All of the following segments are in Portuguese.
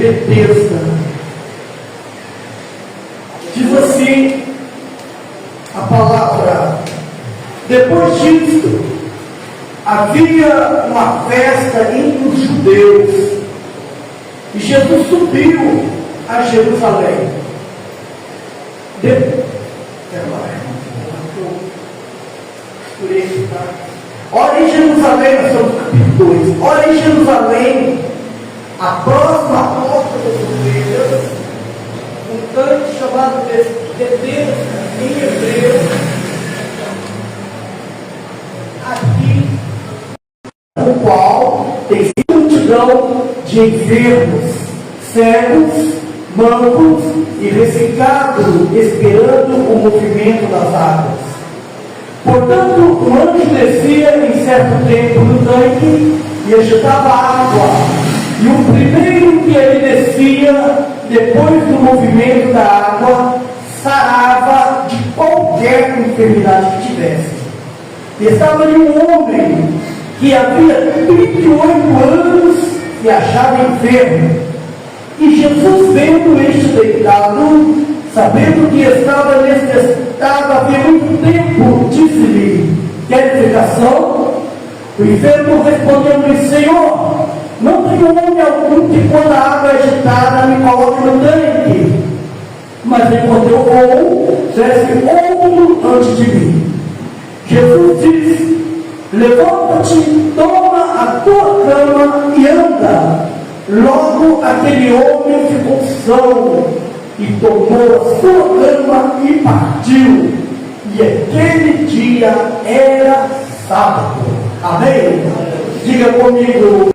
Betesda. Diz assim a palavra: depois disso, havia uma festa entre os judeus, e Jesus subiu a Jerusalém. Ora em Jerusalém, nós estamos no capítulo 2. Ora em Jerusalém, a próxima porta das ovelhas, um tanque chamado Betesda em hebreu, aqui, o qual tem multidão de enfermos, cegos, mancos e ressecados, esperando o movimento das águas. Portanto, o anjo descia em certo tempo no tanque e agitava a água. E o primeiro que ele descia, depois do movimento da água, sarava de qualquer enfermidade que tivesse. E estava ali um homem que havia 38 anos e achava enfermo. E Jesus, vendo este deitado, sabendo que estava necessitado havia muito tempo, disse-lhe: quer explicação? O enfermo respondeu-lhe: Senhor, não tenho homem algum que, quando a água é agitada, me coloque no tanque. Mas respondeu: desce outro antes de mim. Jesus disse: levanta-te, toma a tua cama e anda. Logo aquele homem ficou são e tomou a sua cama e partiu. E aquele dia era sábado. Amém? Diga comigo,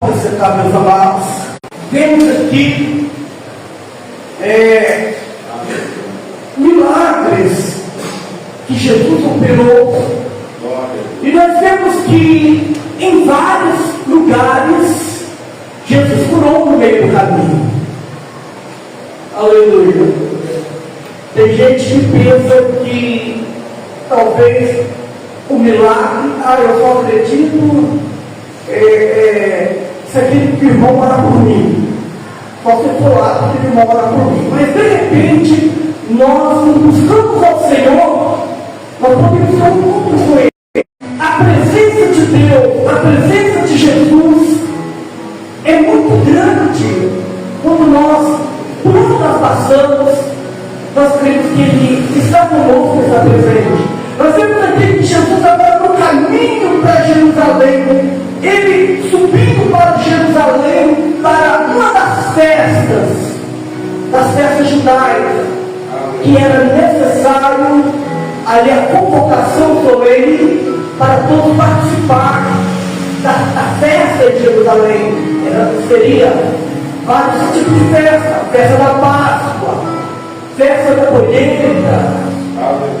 você está, meus amados? Temos aqui milagres que Jesus operou. E nós vemos que em vários lugares Jesus curou no meio do caminho. Aleluia. Tem gente que pensa que talvez o milagre, eu só acredito se aquele irmão orar por mim. Só se for lá, aquele irmão orar por mim. Mas de repente, nós buscamos ao Senhor, nós podemos ter um encontro com Ele. A presença de Deus, a presença de Jesus é muito grande. Quando nós, por onde nós passamos, nós cremos que Ele está conosco, está presente. Nós vemos aqui que Jesus estava no caminho para Jerusalém. Ele subindo para Jerusalém para uma das festas judaicas, que era necessário ali a convocação solene para todos participar da festa de Jerusalém. Seria vários tipos de festa: festa da Páscoa, festa da colheita,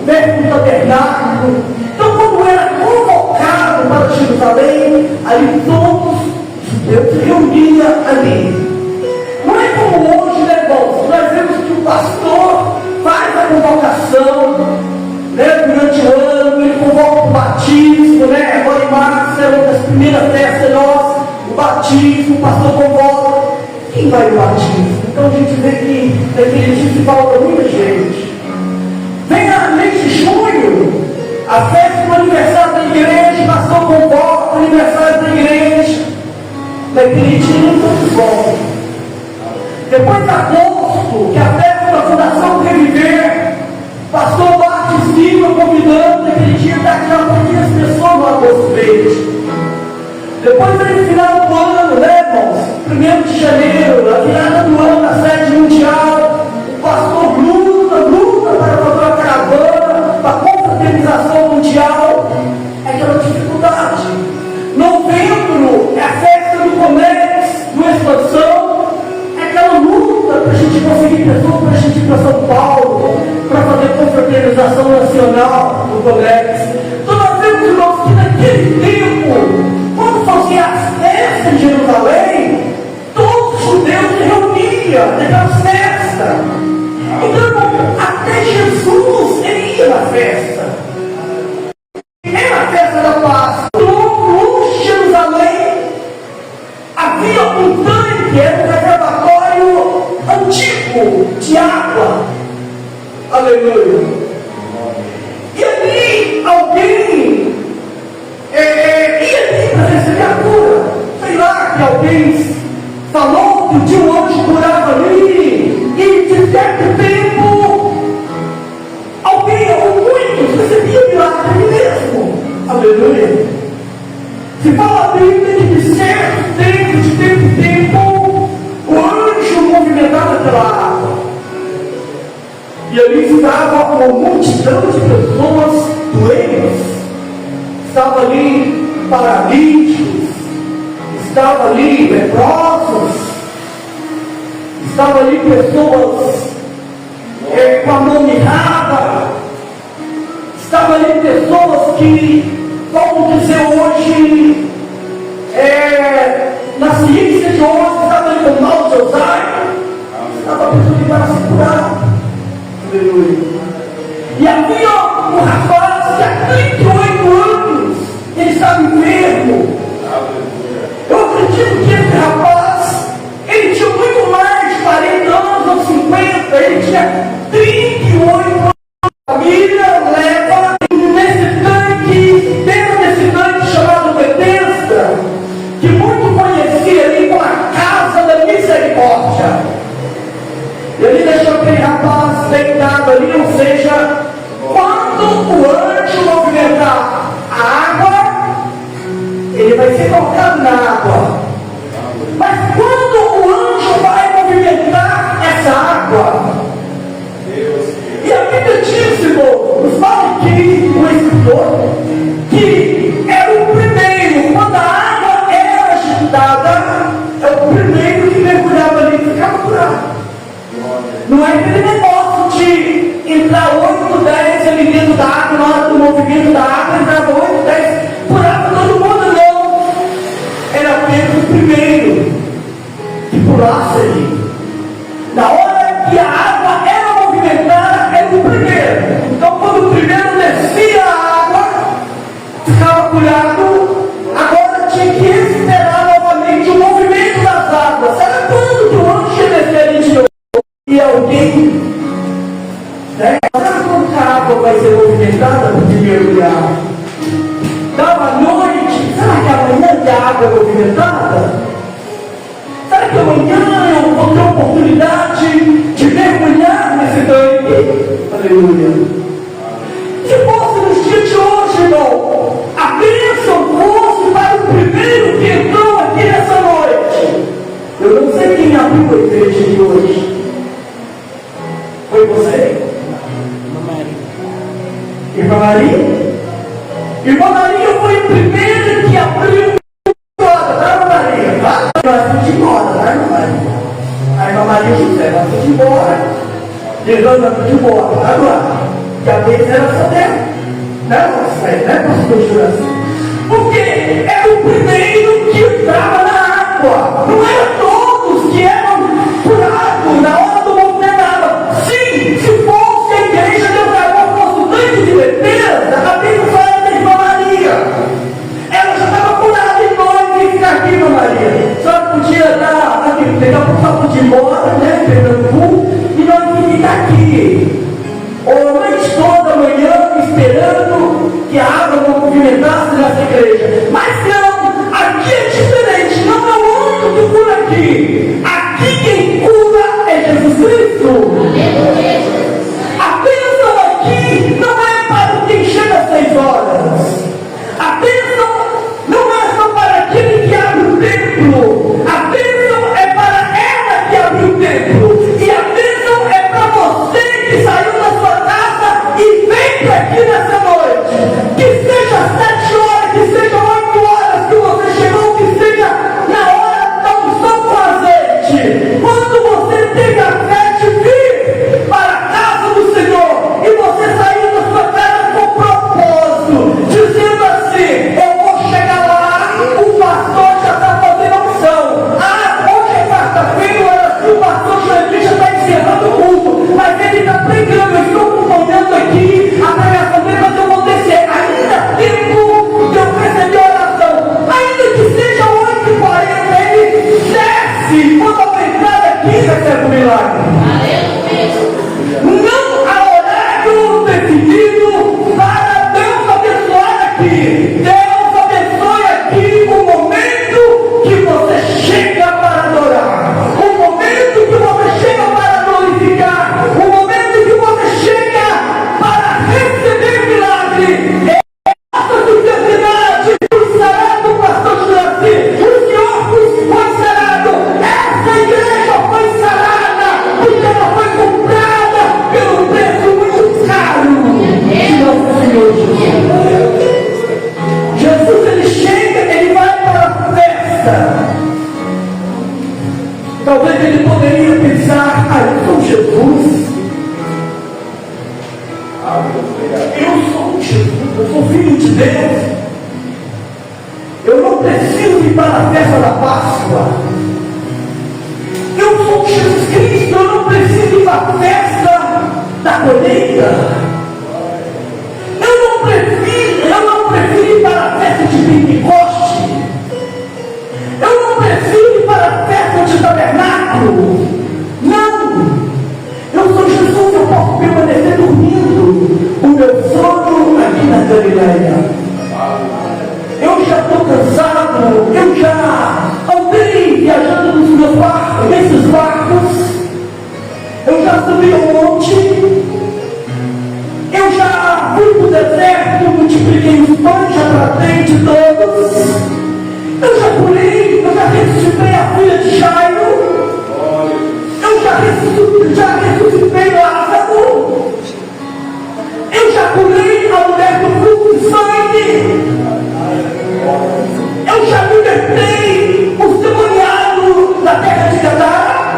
festa do tabernáculo. Então, quando era convocado para Jerusalém, ali todos os judeus se reuniam ali. Não é como hoje, né, irmãos? Nós vemos que o pastor faz a convocação, né, durante o ano, ele convoca o batismo, né? Agora em março é uma das primeiras festas nossas, o batismo, o pastor convoca. Quem vai no batismo? Então a gente vê que naquele dia se falta muita gente. Vem a mês de junho, a festa do aniversário da igreja, o pastor convoca o aniversário da igreja. Naquele dia nem todos vão. Depois de agosto, que é a festa da Fundação Reviver, o pastor bate em cima, convidando, naquele dia daqui a pouquinho as pessoas no agosto verde. Depois no final do ano, né, irmãos? 1º de janeiro, a virada do ano, a sede mundial, o pastor luta para fazer uma caravana, para a confraternização mundial. É aquela dificuldade. Novembro é a festa do Comex, do Expansão. É aquela luta para a gente conseguir pessoas, para a gente ir para São Paulo, para fazer confraternização nacional do Comex. Então nós vemos, irmãos, que naquele tempo, quando fazia as festas em Jerusalém, todos os judeus se reuniam naquelas festas. Então, até Jesus ele ia na festa. Era a festa da Páscoa. Longe de Jerusalém havia um tanque, era um reservatório Aleluia. Se fala a Bíblia que de certo tempo, de tempo em tempo, o anjo movimentava pela água. E ali estava uma multidão de pessoas doentes. Estava ali paralíticos. Estava ali leprosos. Estava ali pessoas com a mão mirrada. Estava ali pessoas que, vamos dizer hoje, na ciência de hoje, estava ali com mal de Alzheimer. Estava a pessoa que estava se curando. Aleluia. E havia um rapaz que há 38 anos ele estava enfermo. Eu acredito que esse rapaz ele tinha muito mais de 40 anos ou 50, ele tinha 38 anos. A família leva nesse tanque, dentro desse tanque chamado Betesda, que muito conhecia ali como a casa da misericórdia. E ele deixou aquele rapaz deitado ali, ou seja, quando o anjo movimentar a água, ele vai ser colocado na água. Mas quando o anjo vai movimentar essa água, e a Bíblia diz, irmão, nos fala aqui o escritor, que é o primeiro, quando a água era agitada, é o primeiro que mergulhava ali e ficava curado. Não é aquele negócio de entrar 8, 10 ali dentro da água, na hora do movimento da água, entrava 8, 10, curava todo mundo, não. Era apenas o primeiro que pulasse ali. Na hora que a água era movimentada, era o primeiro. Então, quando o primeiro descia a água, ficava curado, agora tinha que esperar novamente o movimento das águas. Era quando que o anjo ia descer ali de novo? E alguém, né? Sabe quando a água vai ser movimentada para mergulhar? Dava noite, será que amanhã que a água é movimentada? Será que amanhã eu vou ter a oportunidade de mergulhar nesse tanque? Aleluia. Se fosse nos dias de hoje, irmão, a bênção fosse para o primeiro que entrou aqui nessa noite. Eu não sei quem abriu a igreja de hoje. Foi você? Irmã Maria? Irmã Maria foi o primeiro que abriu a porta, tá, Irmã Maria? Nós fomos embora, tá, Irmã Maria? A Irmã Maria José, nós fomos embora. Jesus, nós fomos embora, tá, agora? Que a vez era só dela. Não, né, pastor Juraci? Porque era o primeiro que entrava na água. Não eram todos que eram curados na hora do movimento da água. Sim, se fosse a igreja de Deus fosse o tanque de Betesda, a Bíblia fala da Irmã Maria. Ela já estava curada em nós e ficar aqui, Irmã Maria. Só podia dar aqui, só podia ir embora, né, Pernambuco, e nós ficar aqui. A noite toda, amanhã, esperando que a água movimentasse nessa igreja. Mas não, aqui é diferente, não é o único que cura aqui. festa. Talvez ele poderia pensar: eu sou Jesus. Eu sou Jesus, eu sou filho de Deus. Eu não preciso ir para a festa da Páscoa. Eu sou Jesus Cristo, eu não preciso ir para a festa da colheita. Eu não preciso ir para a festa de Pentecoste. Eu não preciso ir para a festa de tabernáculo. Não! Eu sou Jesus, eu posso permanecer dormindo o meu sono aqui na Galileia. Eu já estou cansado, eu já andei viajando nesses barcos, eu já subi ao monte, eu já fui para o deserto, multipliquei os pães, já tratei de todos, eu já curei, eu já ressuscitei a filha de Jairo, eu já ressuscitei Lázaro, eu já curei a mulher do fluxo de sangue, eu já libertei os demoniados da terra de Gadara.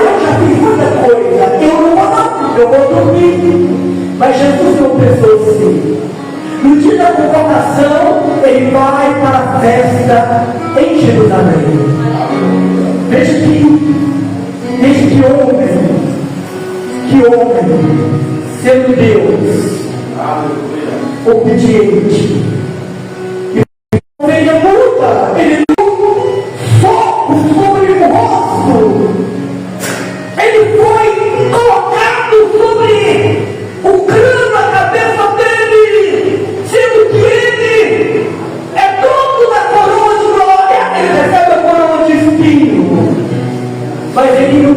Eu já fiz muita coisa, eu não vou não, eu vou dormir. Mas Jesus não pensou assim. No dia da convocação, ele vai para a festa em Jerusalém. Veja que homem, sendo Deus, obediente, veja luta, ele deu foco sobre o rosto, ele foi colocado sobre o crânio, a cabeça dele, sendo que ele é dono da coroa de glória, ele recebe a coroa de espinho, mas ele não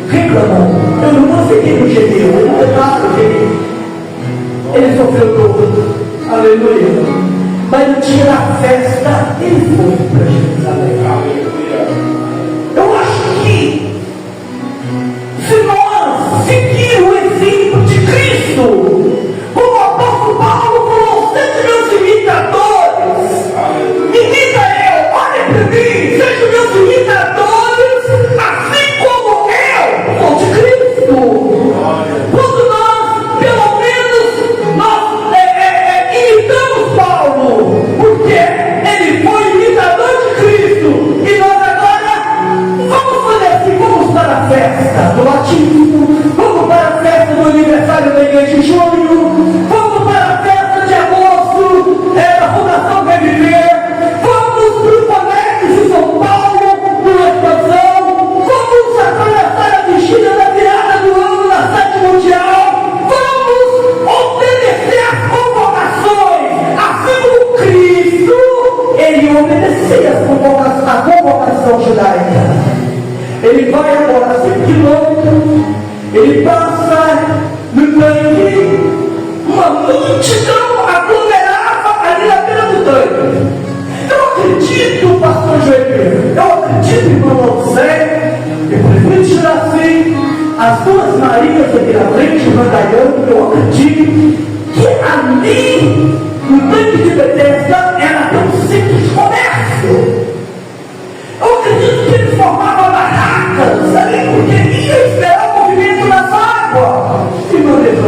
reclamou. Eu não consegui no gemeu, eu não declaro gemeu. Ele sofreu dor, aleluia. Mas no dia da festa, ele foi para Jerusalém. Eu acho que, se nós seguirmos o exemplo de Cristo, como o apóstolo Paulo falou: sejam meus imitadores, imita eu, olhem para mim, sejam meus imitadores, assim como eu sou de Cristo. Quando nós, pelo menos, imitamos Paulo, porque ele foi imitador de Cristo, e nós agora vamos fazer assim: vamos para a festa do batismo, vamos para a festa do aniversário da igreja de junho, vamos para a festa de agosto da Fundação Reviver, vamos para o Conecte de São Paulo, para expansão, vamos atravessar a vigília da virada do ano na Sete Mundial, vamos obedecer às convocações, assim como Cristo, ele obedecia a convocação judaica. Ele vai agora a 5 quilômetros, ele passa no tanque, uma multidão aglomerava ali na beira do tanque. Eu acredito, pastor Joelho, eu acredito, irmão José, o prefeito Juraci, as duas Marias aqui na frente, Vandaiano, eu acredito que ali, no tanque de Betesda, era até um centro de comércio. Eu acredito que eles formavam barracas ali, porque ia esperar o movimento das águas. E meu Deus,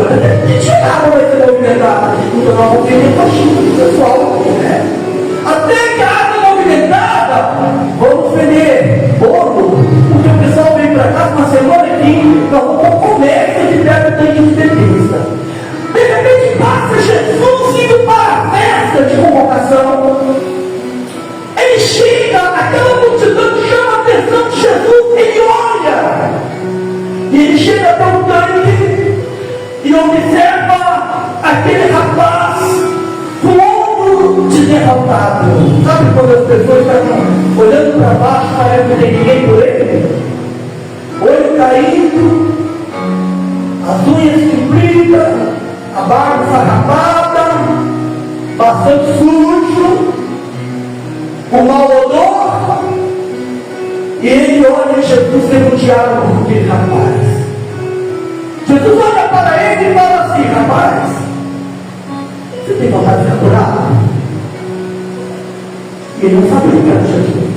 que tirava esse movimento da água? Então, o movimento do pessoal aqui, né? Até que a água movimentada, vamos vender bolo, porque o pessoal vem para cá uma semana aqui, nós vamos comer de perto do tanque de Betesda. De repente passa Jesus indo para a festa de convocação. Ele chega, aquela multidão chama a atenção de Jesus, ele olha, e ele chega até o tanque e observa aquele rapaz com o ombro de derrotado. Sabe quando as pessoas estão olhando para baixo, parece que não tem ninguém por ele? Olho caído, as unhas compridas, a barba farrapada, bastante sujo, o mau odor, e ele olha Jesus tendo um diálogo com aquele rapaz. Jesus olha para ele e fala assim: rapaz, você tem vontade de ficar curado? E ele não sabia que era Jesus.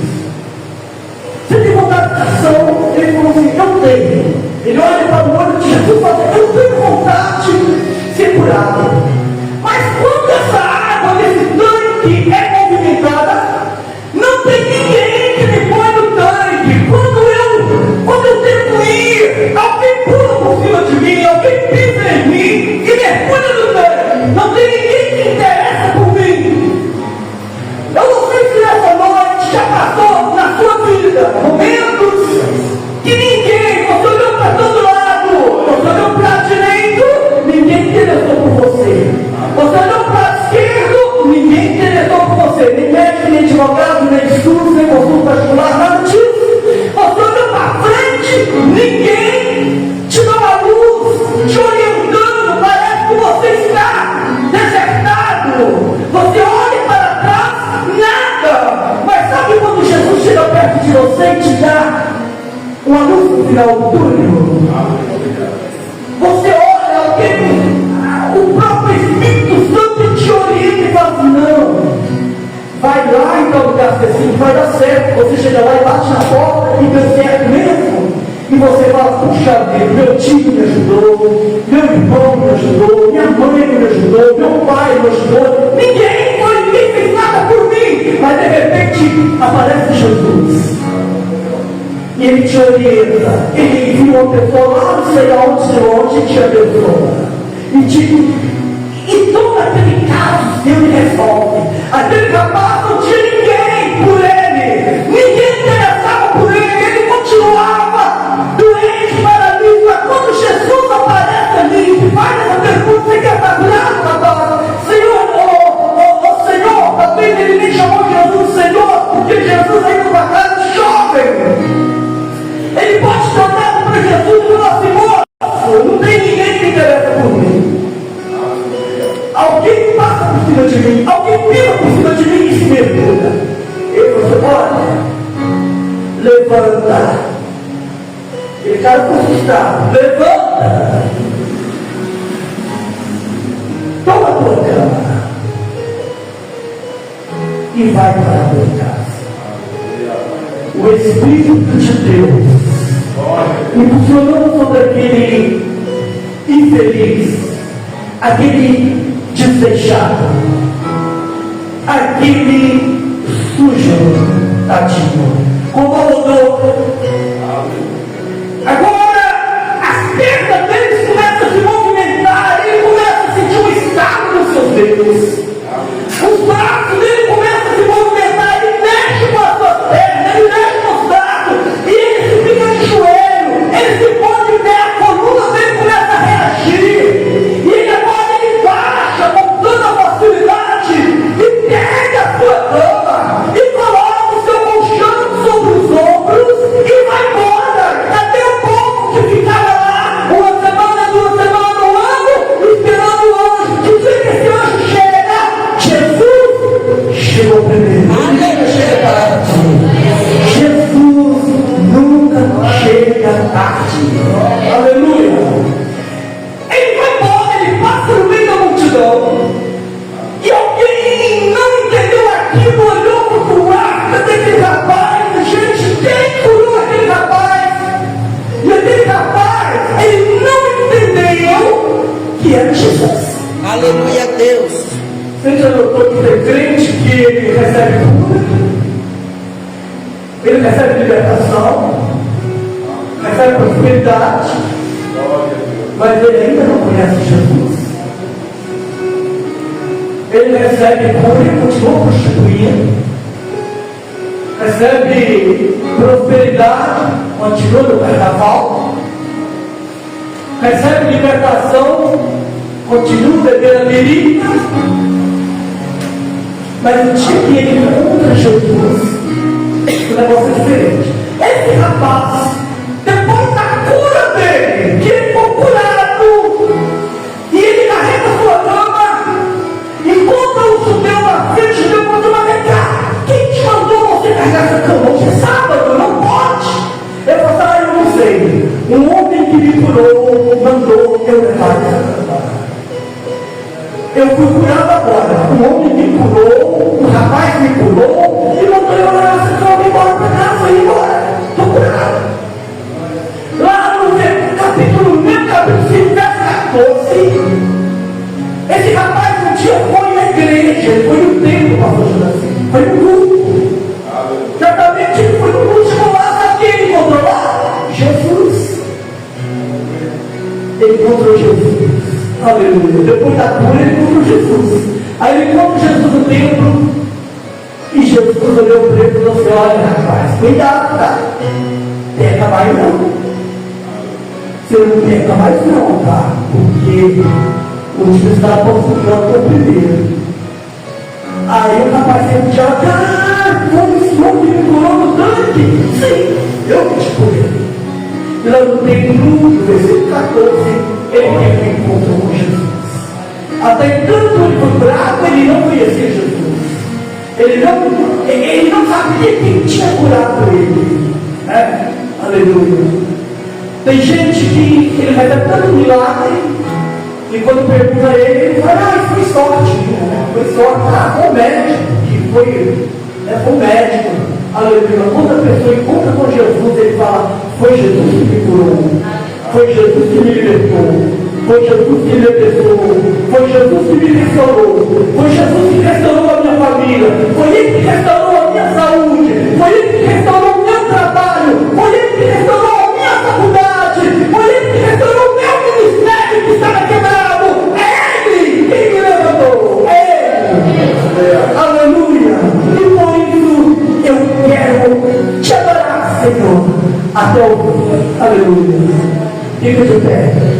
Você tem vontade de ação? Ele falou assim, eu tenho. Ele olha para o olho de Jesus e fala, eu tenho vontade de ser curado. Mas quando essa água desse tanque é movimentada, não tem ninguém que me põe no tanque. Quando eu tento ir, alguém pula por cima de mim, alguém pisa em mim e mergulha no tanque. Não tem ninguém que interessa por mim. Eu não sei se essa noite já passou na sua vida momentos que ninguém, você olhou para todo lado, você olhou para a direita, ninguém interessou por você. Você olhou para a esquerda, ninguém interessou por você. Nem médico, nem advogado, nem estudo, nem consulta particular, nada disso. Você olhou para frente, ninguém te dá uma luz, te orientando, parece que você está desertado. Você olha para trás, nada. Mas sabe quando Jesus chega perto de você e te dá uma luz no final do túnel? Você olha, alguém, o próprio Espírito Santo te orienta e fala assim, não, vai lá em tal lugar específico, vai dar certo. Você chega lá e bate na porta e deu certo mesmo. E você fala, puxa vida, meu tio me ajudou, meu irmão me ajudou, minha mãe me ajudou, meu pai me ajudou, ninguém fez nada por mim. Mas de repente aparece Jesus. E ele te orienta, ele envia uma pessoa lá não sei aonde, de longe, e te abençoa. E todo aquele caso Deus resolve. Aquele rapaz não tinha ninguém por ele, ninguém interessava por ele, ele continuava doente, paralítico. Mas quando Jesus aparece ali e faz essa pergunta, você quer estar grave agora? Senhor, Senhor, talvez ele nem chamou Jesus Senhor, porque Jesus ainda para casa de jovem. Ele pode ter olhado para Jesus e falar assim, moço, não tem ninguém que interessa por mim. Alguém passa por cima de mim, alguém pisa por cima de mim e se mergulha. Ele falou, olha, levanta. Ele cara assustado, levanta. Toma a tua cama e vai para a tua casa. O Espírito de Deus impulsionando sobre aquele infeliz, aquele desdeixado, aquele sujo, tadinho, incomodou. Agora as pernas deles começam a se movimentar, ele começa a sentir um estado nos seus dedos, os braços dele começam a se movimentar, ele mexe com as suas pernas, ele mexe com os braços, e ele se fica de joelho, ele se põe de pé, a coluna dele começa a reagir, e ele agora ele baixa com toda a facilidade, e pega a sua cama, e coloca o seu colchão sobre os ombros, e vai embora, até o povo que ficava lá, uma semana, 2 semanas, um ano, esperando o anjo, dizer que esse anjo chega, Jesus chegou primeiro. Nunca chega tarde. Jesus nunca chega tarde. Aleluia. Ele vai embora, ele passa no meio da multidão. E alguém não entendeu aquilo, olhou para o buraco daquele rapaz. Gente, quem curou aquele rapaz? E aquele rapaz, ele não entendeu que era Jesus. Aleluia, Deus. Você já notou que tem crente que ele recebe cura, ele recebe libertação, recebe prosperidade, mas ele ainda não conhece Jesus. Ele recebe cura e continua prostituindo, recebe prosperidade, continua no carnaval, recebe libertação, continua bebendo a bebida. Mas no dia que ele encontra Jesus, o negócio é diferente. Esse rapaz, depois da cura dele, que ele foi curado, e ele carrega sua cama, encontra o judeu na frente, o judeu falou, mas vem cá, quem te mandou você carregar essa cama? Hoje é sábado, não pode. Ele falou, eu não sei. Um homem que me curou, mandou eu levar essa cama. Eu fui curado agora. Um homem me curou, um rapaz me curou, garantia foi na igreja, foi no templo, pastor Juraci, foi no culto. Certamente ele foi no culto, chegou lá, sabe quem ele encontrou lá? Jesus. Ele encontrou Jesus. Aleluia. Depois da cura, ele encontrou Jesus. Aí ele encontrou Jesus no templo. E Jesus olhou para ele e falou assim: olha, rapaz, cuidado, tá? Peca mais não. Você não peca mais não, tá? Porque o último está confundindo com o primeiro. Aí o rapaz sempre disse: ah, foi o Senhor que me curou no tanque? Sim, eu que te curei. E lá no templo, no versículo 14, ele teve um encontro com Jesus. Até tanto ele foi bravo, ele não conhecia Jesus. Ele não sabia quem tinha curado ele. Né? Aleluia. Tem gente que ele recebe tanto milagre, e quando pergunta a ele, ele fala: ah, foi sorte. Foi sorte. Ah, foi o médico que foi. Foi o médico. Aleluia. Quando a pessoa encontra com Jesus, ele fala: foi Jesus que me curou. Foi Jesus que me libertou. Foi Jesus que me abençoou. Foi Jesus que me restaurou. Foi Jesus que restaurou a minha família. Foi Ele que restaurou a minha saúde. Foi Ele que restaurou o meu trabalho. Foi Ele que restaurou a minha faculdade. Foi Ele que restaurou o meu ministério que estava quebrado. É Ele quem me levantou. É Ele. Aleluia. E por isso eu quero te adorar, Senhor, até o fim. Aleluia. Fica de pé.